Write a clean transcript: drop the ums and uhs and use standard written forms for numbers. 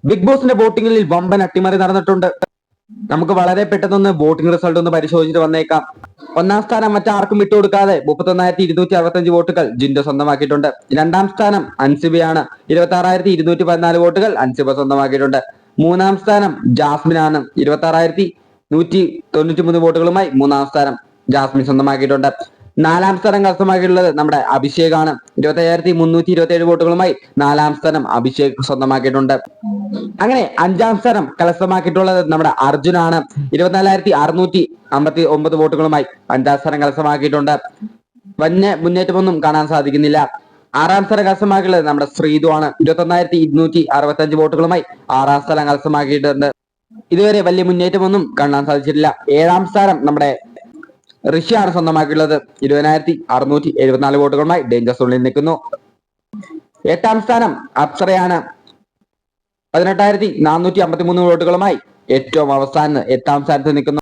Big ബോസിന്റെ വോട്ടിംഗിൽ വമ്പൻ അട്ടിമറി നടന്നിട്ടുണ്ട്. നമുക്ക് വളരെ പെട്ടെന്ന് വോട്ടിംഗ് റിസൾട്ട് ഒന്ന് പരിശോധിച്ചിട്ട് വന്നേക്കാം. ഒന്നാം സ്ഥാനം മറ്റാർക്കും വിട്ടുകൊടുക്കാതെ 31,265 വോട്ടുകൾ ജിൻഡോ സ്വന്തമാക്കിയിട്ടുണ്ട്. രണ്ടാം സ്ഥാനം അൻസിബയാണ്. 26,214 വോട്ടുകൾ അൻസിബ സ്വന്തമാക്കിയിട്ടുണ്ട്. മൂന്നാം സ്ഥാനം ജാസ്മിനാണ്. 26,193 വോട്ടുകളുമായി മൂന്നാം സ്ഥാനം ജാസ്മിൻ സ്വന്തമാക്കിയിട്ടുണ്ട്. നാലാം സ്ഥാനം കരസ്ഥമാക്കിയിട്ടുള്ളത് നമ്മുടെ അഭിഷേകാണ്. 25,327 വോട്ടുകളുമായി നാലാം സ്ഥാനം അഭിഷേക് സ്വന്തമാക്കിയിട്ടുണ്ട്. അങ്ങനെ അഞ്ചാം സ്ഥാനം കരസ്ഥമാക്കിയിട്ടുള്ളത് നമ്മുടെ അർജുനാണ്. 24,659 വോട്ടുകളുമായി അഞ്ചാം സ്ഥാനം കരസ്ഥമാക്കിയിട്ടുണ്ട്. വന്യ മുന്നേറ്റമൊന്നും കാണാൻ സാധിക്കുന്നില്ല. ആറാം സ്ഥാനം കരസ്ഥമാക്കിയുള്ളത് നമ്മുടെ ശ്രീതു ആണ്. 21,265 വോട്ടുകളുമായി ആറാം സ്ഥാനം കരസ്ഥമാക്കിയിട്ടുണ്ട്. ഇതുവരെ വലിയ മുന്നേറ്റമൊന്നും കാണാൻ സാധിച്ചിട്ടില്ല. ഏഴാം സ്ഥാനം നമ്മുടെ ഋഷിയാണ് സ്വന്തമാക്കിയുള്ളത്. 20,674 വോട്ടുകളുമായി ഡേഞ്ചർ സോണിൽ നിൽക്കുന്നു. എട്ടാം സ്ഥാനം അപ്സരയാണ്. 18,453 വോട്ടുകളുമായി ഏറ്റവും അവസാനം 8ാം സ്ഥാനത്ത് നിൽക്കുന്നു.